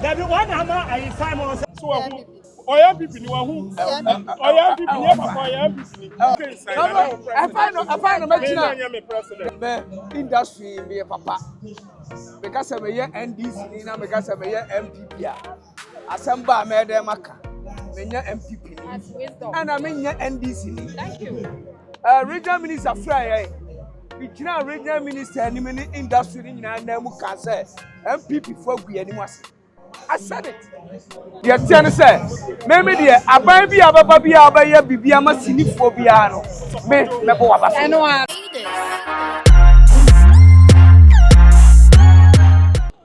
That the one I Simon so NPP ni wa hu. NPP ni papa NPP. I find me industry be papa. Because I'm a NDC na because I'm a MPP. Asamba me dem aka. Me MPP. And I mean NDC. Thank you. Regional Minister Fry. The regional minister and many industry in Namu can say MPP for we animals. I said it. The attorney said, maybe the Ababi Ababi Abaya Bibiama Sinifobiano. Me, Mebo.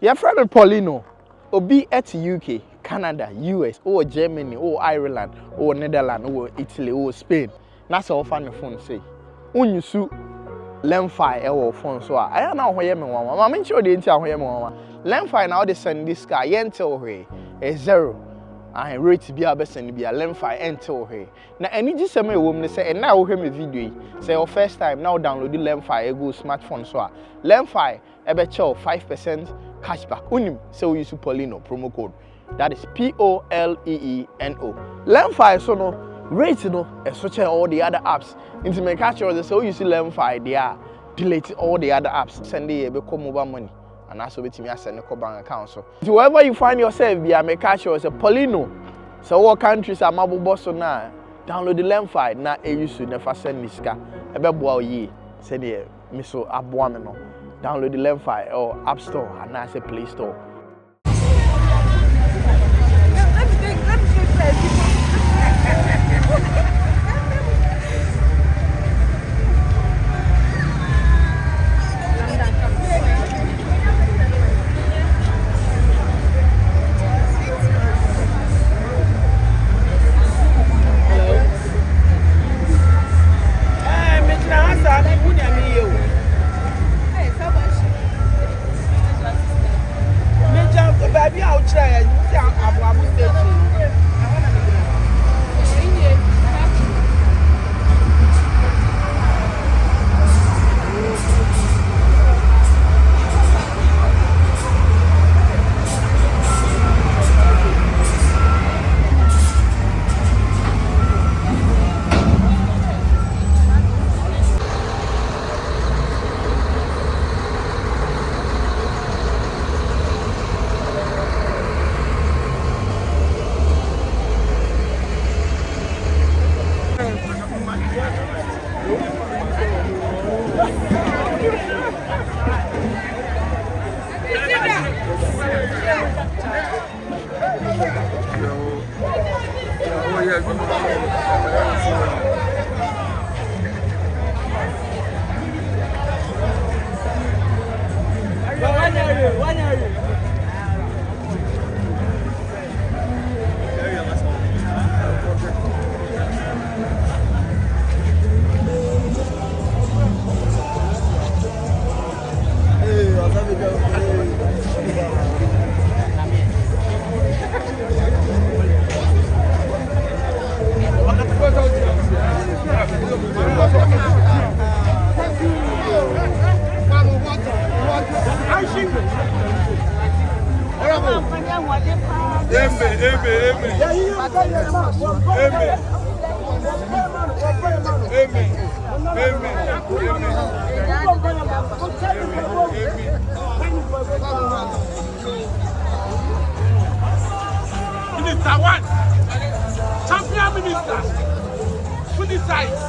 Your friend Poleeno, Obi at UK, Canada, US, or Germany, or Ireland, or Netherlands, or Italy, or Spain. That's all fan the phone say. When you sue Lemfi or phone so I don't know where you are. I'm sure they didn't tell where you are. Lemfi now they send this guy until he is 0. I rate to be a best and be a Lemfi until he. Now, any just say me woman say, and now hear me video. Say your first time now download the Lemfi go smartphone so Lemfi ebe chow 5% cashback. Unim so we use Poleeno promo code. That is POLEENO. Lemfi so no rate no switch all the other apps. Into my catch so you see Lemfi they are delete all the other apps. Send the become mobile money. And that's what me send the bank account. So wherever you find yourself, be a make sure it's a Poleeno. So what countries are mobile boss now? Download the Lemfi. Now you should never send this guy. Ebe boa ye. Say the miso aboa me no. Download the Lemfi or App Store and I say Play Store. Minister one, champion minister, put the size.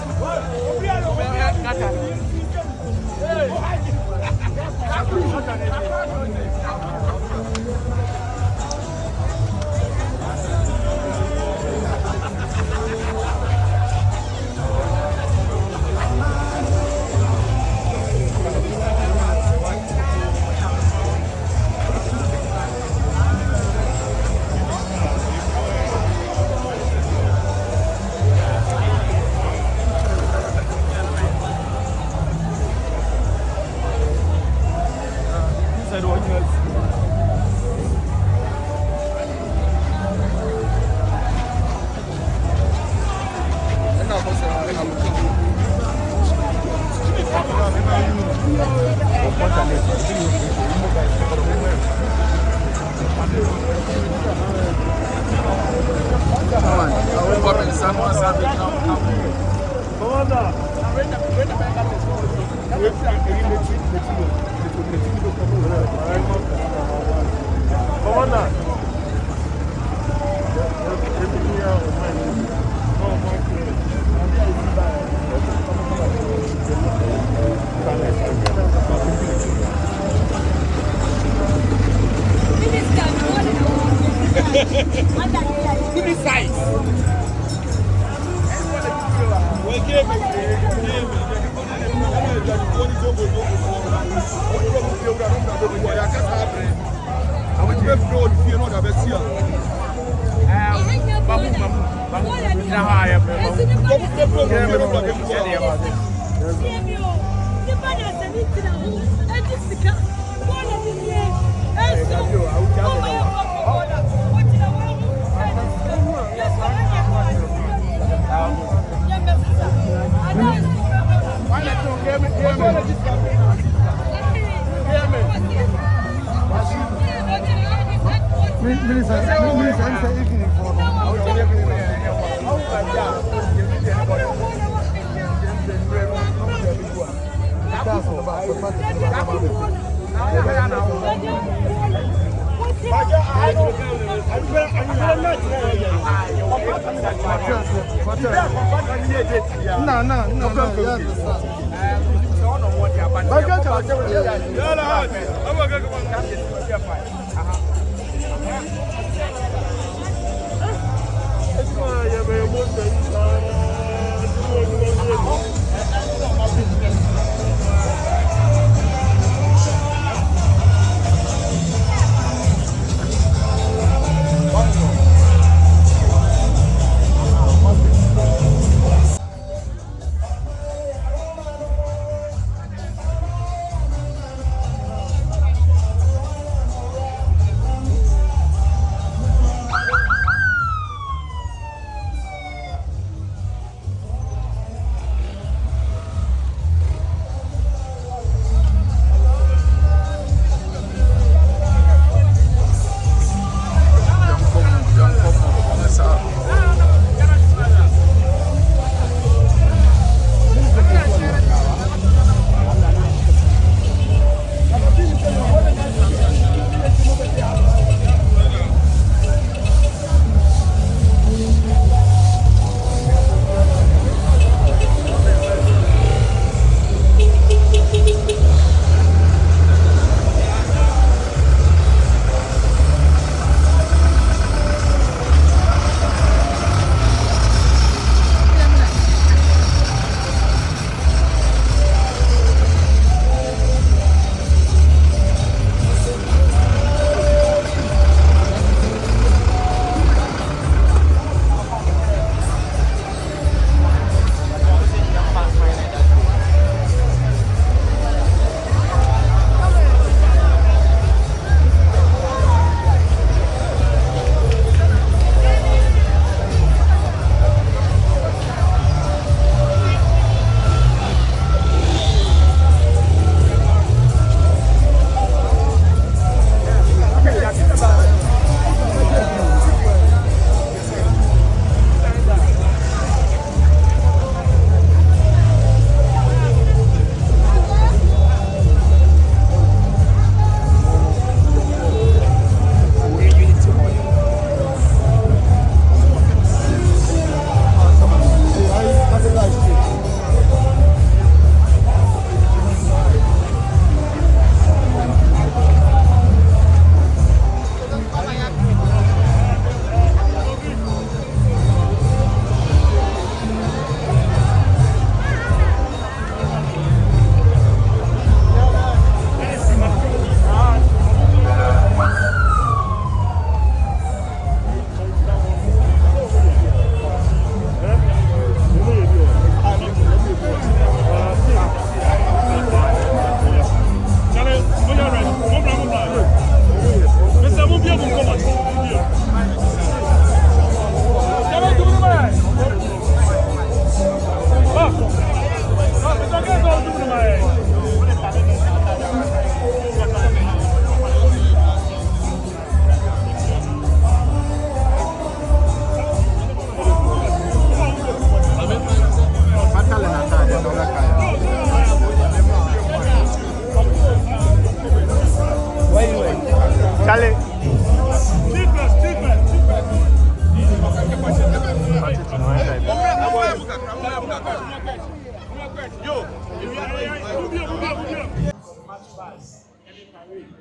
bars, any parade,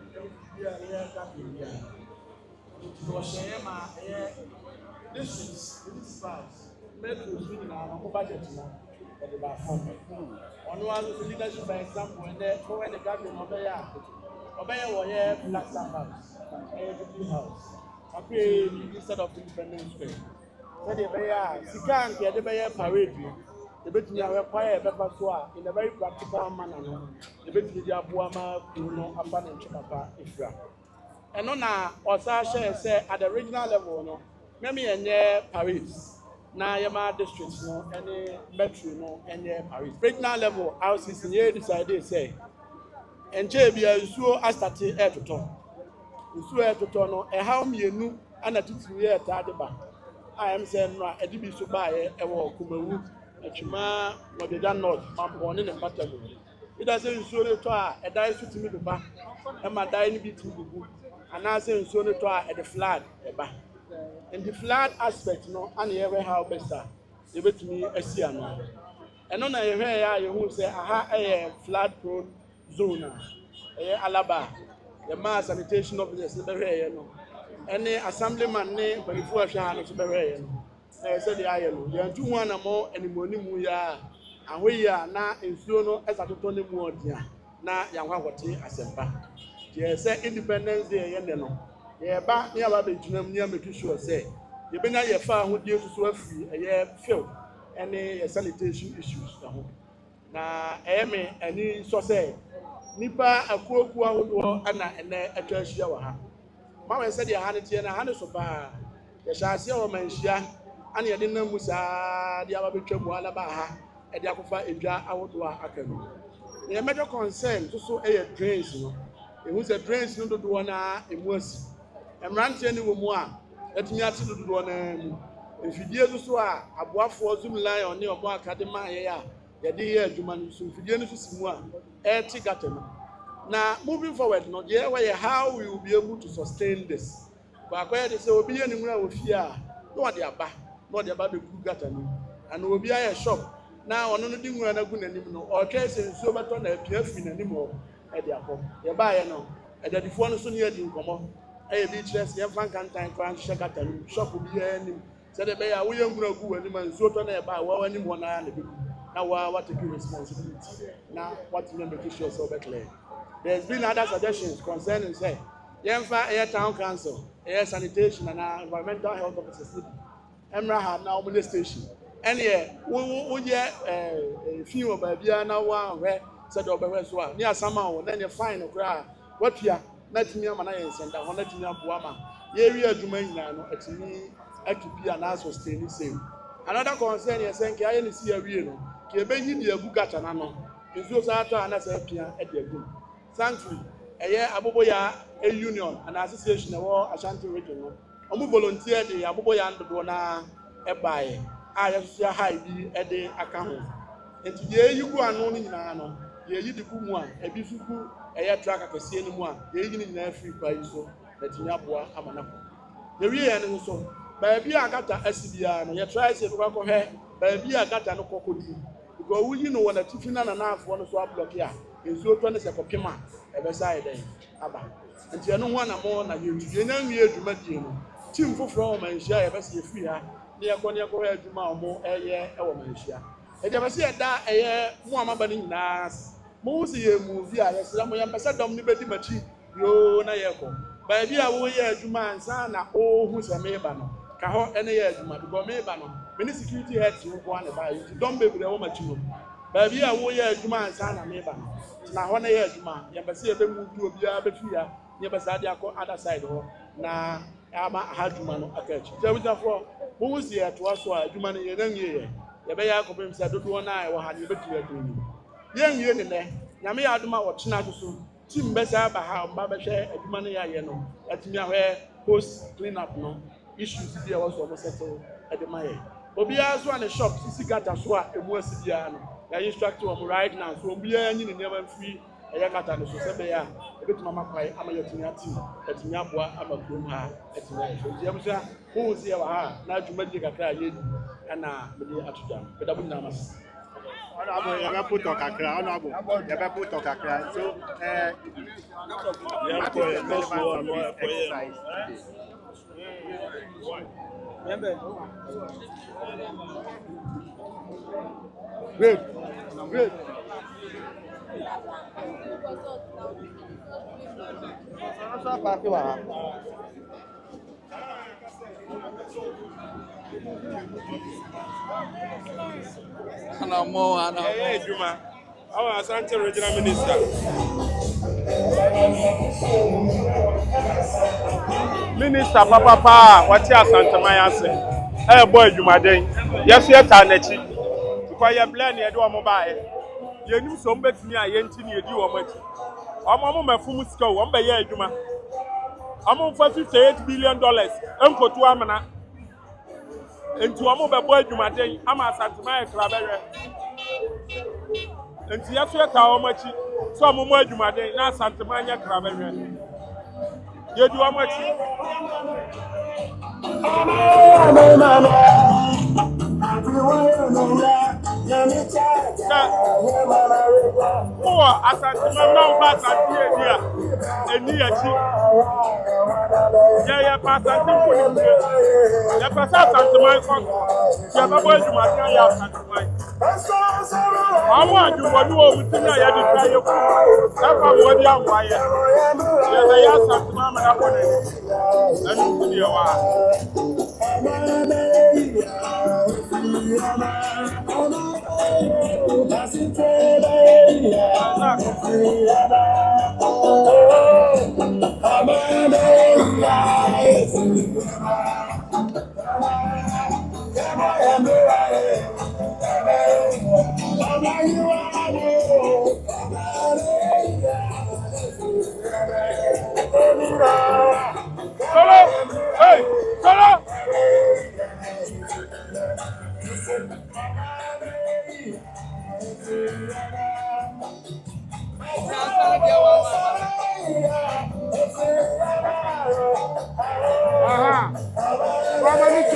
this bars, metros, budget now. On one leadership, by example, when the government obey Black House, house. Instead of Independence Square. So they can't get the parade. The bit me require in a very practical manner. The bit me Abuama, Afan and Chipapa, Ifra. And on Osasha say at the regional level, no, maybe a parades. Now, Yama districts, no, any metro, no, any Paris. Regional level, houses in here decided, say, and JB, so I started air to turn. So air to turn, and how me knew, and I took 3 years at the back. I am saying, I did be so by a walk, Kumawood, a Chima, what they done not, my born in a battle. It doesn't show the tour, a dice to me the back, and my dying beat to the book, and I say, so the tour at the flag, the back. In the flat aspect, no, and every how better, they bet me a siano. And on a hair, you will say, aha, a flat prone zone, a alaba, the mass sanitation of the Siberian, any assemblyman name, but before Shan Siberian. I said the iron, you are 2 1 more, and money we are, and we are now in Suno as a total more, now Yawati Asempa. Yes, Independence Day, and no. Yeah, back near Babylon, near making sure say, you been at your farm with you to free a year field, any sanitation issues. Now, Amy, any so say, Nipa, a cook one, and a church yawa. Mamma said, you had it in a hundred so far. The Shasio Mansia, and you didn't Musa, the Ababic Walabaha, and the Akufa Ija Outdoor Academy. The major concern to so a drains, it was a drains no to do one in Mercy. And ranting any more, let me ask you to do one. If you dear to swear, a boy for Zoom lie on your more academy, the dear Juman, so if you didn't see one, air tigatem. Now, moving forward, not yet, how we will be able to sustain this. But where they say, will be anywhere with fear, not their back, not their baby gatan, and will be a shop. Now, on only when I go anymore, or case in so much on a PF anymore at their home. They buy no, and that the phone so near the come. A beachless, young Frank and time, Frank Shakatan, shop will be any. Said the Bayer William Grogu and man so on about well anyone. Now, what to give responsibility. Now, what to remember to show so better. There's been other suggestions concerning, say, young Air Town Council, Air Sanitation, and Environmental Health Officers. Emra had now on the station. And yeah, we get a few of a now one where said over West one. Near somehow, then you find a crowd. What here? Let me have an answer and 100 Buama. Here we are doing now at me, NPP and us was staying the same. Another concern is saying, I only see a real. Kebeni the Bugata Nano. It's those after and as a pian at the group. Thankfully, a year Aboboya, a union, an association of all Ashanti region. Omu volunteer the Aboboya and the Bona a buy. I have to high be at the account. And today you go and only Nano. Ye the Kumwa, a beautiful air track at the same one, ye in every price so that Yabua Amanapo. The real and so, by a beer got a SCBR, and you try to work on her, by a beer got a no cocoa. Because we know when a tiffin and enough one swap block here, is so 20 seconds a month, a side day. And you know one more than you know, year to make you. Tim for from and share a vessel free, near Konya Korea to more a year, our Malaysia. And you ever see that a year, Muhammad Banin Nas. Most movie, I said, I'm Ambassador Dominic Machi, yo, Nayako. By the way, Juman, Sana, oh, who's a Mabano, Caho, any year, Juman, to go Mabano. Many security heads you want to buy, don't be with the woman, you know. By the way, Juman, Sana, Mabano. Now, 1 year, Juman, Yambassi, they move to a Biabafia, Yabasadia, other side, now, Ama Hadumano, a catch. So, therefore, who was here to us, Juman, a young year. Yabayako said, don't one eye or had you better doing. Young year in there, Yami Aduma or Chinato, Tim Bessa, how Baba share a money, no, at me where post clean up no issues here also almost settled at the Maya. Obia's one a shop, Sissy got a swat, a more Sidiano, the instructor of right now, so be any never free a Yakata, so Sabaya, a bit Mamma Pai, Amayatinati, at Nyabua, Amakumha, at Yamsa, who was here, now to make a cry, and now, the Atujam, but I will not. Honorable, you have put on Kakra, Honorable, you have put on Kakra. So, what is the relevance of this exercise today? Great. Great. Hey, Juma. Our Asante Regional Minister. Minister Papa, what's your Santa Maya say? Hey, boy, Juma Day. Yes, yes, Tanechi. Because you're blending your door mobile. You knew some bet me, I ain't in your deal much. I'm on my full school, one by year, Juma. I'm on for $58 billion. I'm for 2 amana. And to a mobile boy, Juma Day, I'm a Santa Maya Clavera. And to yes, yes, how much? So I'm more Juma Day, not Santa Maya Clavera. You do how much? Oh, Asante Mama pass Asante here. Eni achi. Yeah, pass Asante kuni. Yeah, pass Asante Mama kon. Yeah, babo ejuma ti ya Asante Mama. Àwọn àjùmọ̀ ní ohun tí ní àyà di ká yẹ kú. Dáfà wọ́n di àwọn ayẹ. Yeah, ya Asante Mama na kọ́ nẹ̀. Ẹnu kú ni ẹ wá. Solo! Hey! Solo!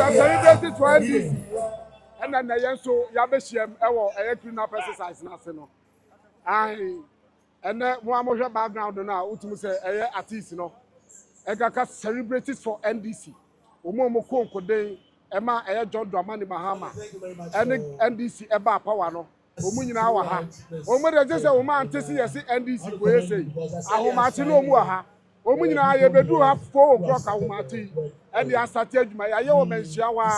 Celebrated 20. And then the young so Yabesham, a clean up exercise, nothing. And then one more background now, Utumu say, at least, Egaka celebrated for NDC. Umomo Konko Day, Emma, John Dramani Mahama, and NDC Eba Pawano, Umuina Waha. Omo just a woman to see NDC, where say, Ahomatino Muaha. Omuna yebedu have 4 o'clock awumati and the started my ayo menshiawa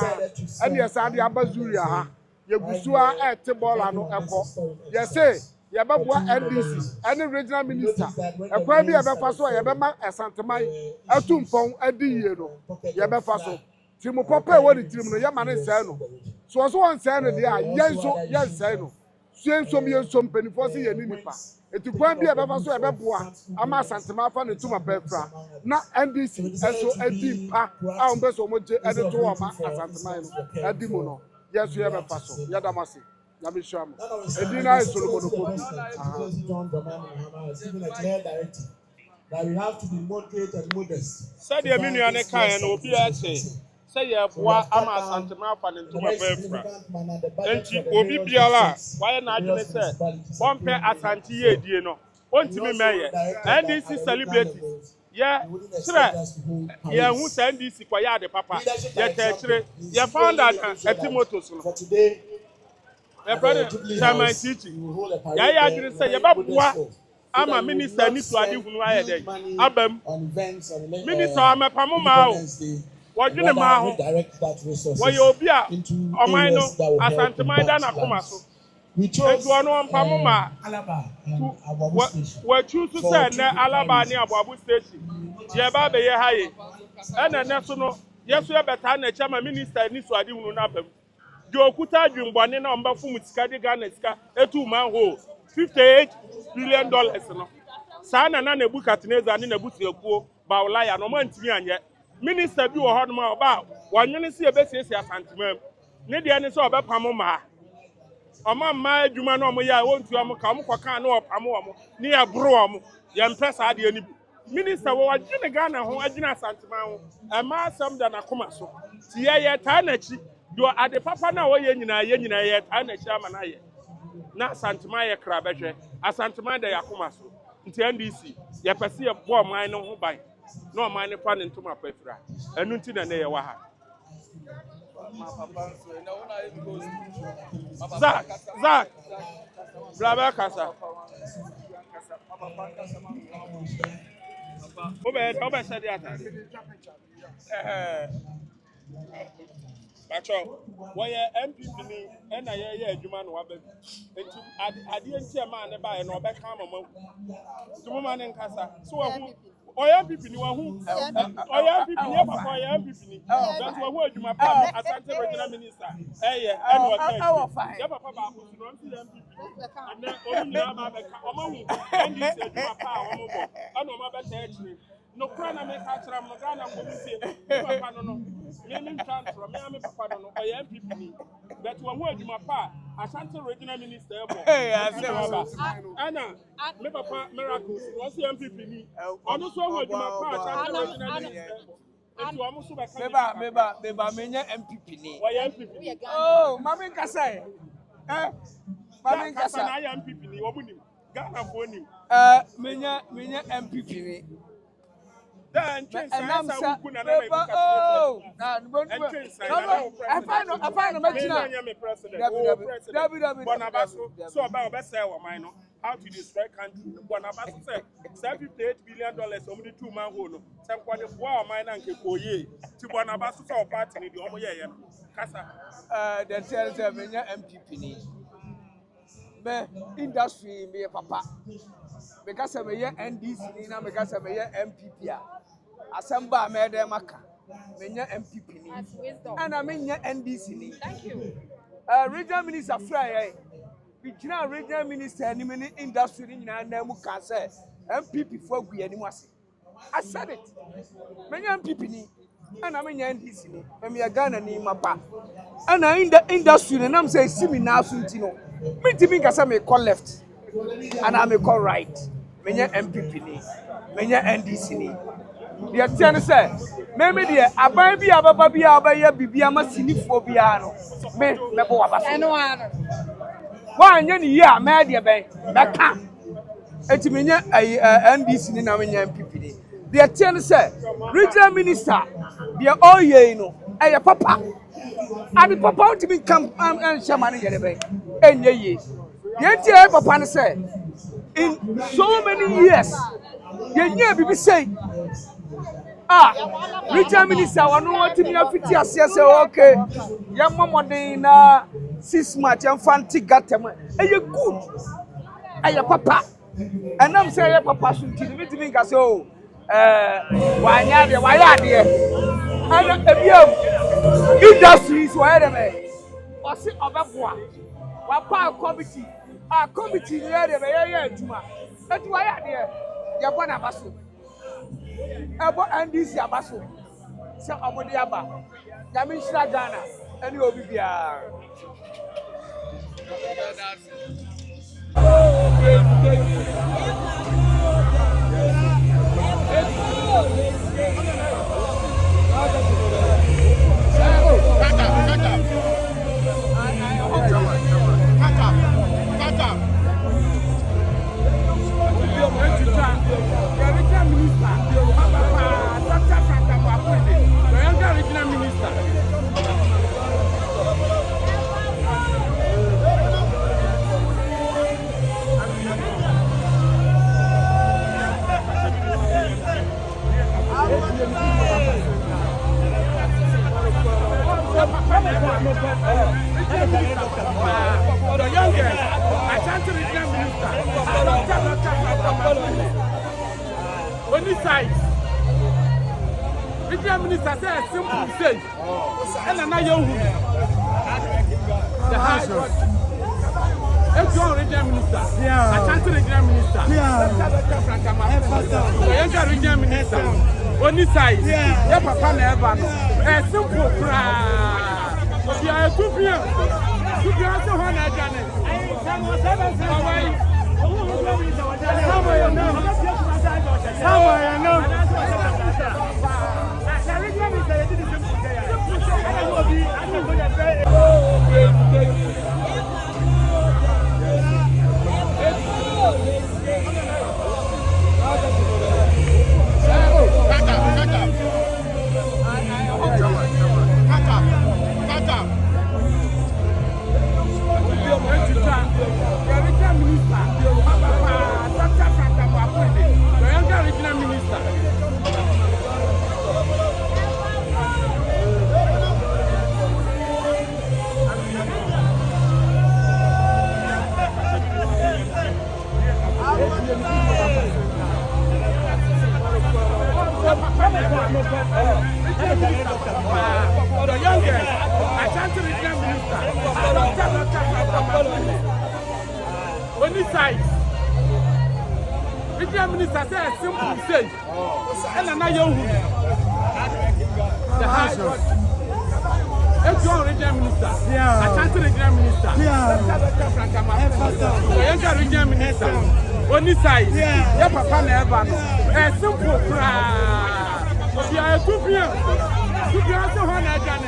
and the asadi abazuria ha yegusua etebol ano eko yes say yebabua NDC any regional minister ekwa bi yebefa so yebema esanteman atumpon adi yie no yebefa so timu popa e woni timu no yema ne sai no so on sai no dia yen sai no yensom penifo se ye nipa etukwan bi ebefa so ebeboa ama santema fa ne tuma pefra na NDC enso adi pa a ombe so moje ede to oma asantema no adi mu no yeso yebefa so yadamase yami sham edina esolomo no ko that we have to be moderate and modest. Said the Aminu Kai and Obi say ye boa ama santema fa ne ntoma pefra enti obi biala why na adwene say bompe asanti ye die no ontimi meye NDC celebrate ye sire ye hu say NDC kwa ya de papa ye techire ye found that etimotos no today e brother chairman teaching ya adwene say ye baboa ama minister ni to ade hunu aye dey abam minister amapamu ma o wajune ma ho wa yo bi a oman no asanteman da na koma so etu ono mpamu ma wa choose say na alaba ni abuabu station je ba be ye haye ena ne so no yeso ye beta na chama minister ni so ade hunu na bam de okuta adwumbone na omba fum sika de Ghana sika etu man ho $58 billion no sa na na Nebukadnezar ni Nebusiekuo ba olaya no man timi anye minister bi wo hodom oba wanyene se ebesiesi asantemam ne de ne se obepam ma oma ma adwuma na omo ya wontu am ka omo koka na opam omo ne ya bro omo ya mpesa ade ni minister wo wagene Ghana ho agina asantemam ho ema asam da na koma so ti ye ta na chi do ade papa na wo ye nyina ye ta na chi ama na ye na Santoma ye kra behwe Asantoma da yakoma so nti NDC ye pese ye bo man no ho ban na man ne fa ne ntoma pafira enu nti na ye wa ha Zach Brother Kasa Obe said Pacho, why MPP ni na ye adwuma no wabe. Enti ade enti e ma ne ba ye no obe ka mama. Tumo ma ne nkasa. So wahu oya MPP ni wahu. Oya MPP ni papa oya MPP ni. That wahu adwuma pa Asante regional minister. Eh no okay. Ya papa ba ko no MPP. And then omi na ba be ka omahu. Ndi se adwuma pa omo bo. Ana omo be ta echi. No crana make a tram, no Ghana woman say, Papa no, naming transfer, me Papa no, I MPP me. That one word my pa, Asante regional minister. Hey, I say, Anna, me Papa miracles, was the MPP me. Almost one word my pa, Asante regional minister. Beba, menya MPP ni. Why MPP? Oh, Mami Kasai. Mami Kasai, I MPP ni. Wabuni, Ghana for him. Menya MPP ni. I so about best how to destroy country. $158 billion only 2 man who some quite a war mine and Kekoye to Bonabasu or party in the Omoya. Casa, the tells a MPP. Industry, me papa. Because I'm a NDC, because I'm a MPP. Asamba made maka. Menya MPP ni. And I mean NDC. Thank you. Regional Minister Fry. Regional Minister ni many industry ni na nemu ka say MPP for gu ani wase. I said it. Menya MPP ni. And I mean NDC ni. Me Ghana ni mapa. And in the industry na am say see me na asunti no. Me timi ka say me call left. And I me call right. Menya MPP ni. Menya NDC ni. The ten say, maybe the aban bi ababa bi abaya bibia ma sinifo bia no. Me bo waba. Wa anya ni ya ma de ben. Beka. Enti menya NDC ni na menya MPP ni. The ten say, regional minister, the oye no, aya papa. Abi papa want to become chairman here ben. Enye ye. The ten papa ne say, in so many years, ye bibi say regional minister wanu wati mi afiti ase say okay ya momodin na 6 months ya fanti gatem eye good eye papa enam say eye papa sunti mi timi nka say o wanya de waya de ana ebiam industries why dem o si obeboa wa pa committee ni ere be ye aduma eti waya de ya bona baso ebo NDC abaso se omode aba ya mi shira Ghana eni obi bia the youngest, Asante regional minister, when he size, regional minister says simple say, and another the house. Regional minister, Asante regional minister, the younger regional minister, when he size, yeah, papa never know, a simple cry. You are too fear. You can't so hard again. The youngest, Ashanti Regional Minister, on this side, Regional Minister said simple say, and another the High Road. Regional Minister, Ashanti Regional Minister, the younger Regional Minister, on this side, your papa never know. A simple cry. You are 2 p.m. You can also hold that gun.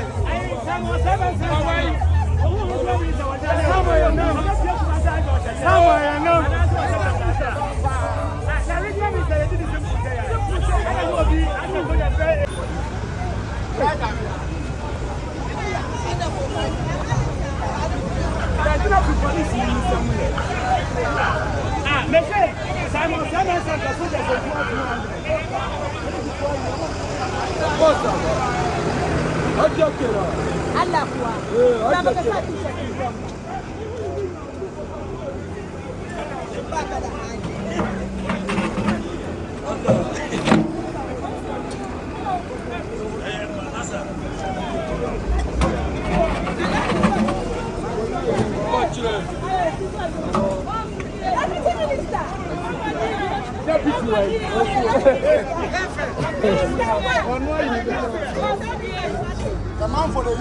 Come on for the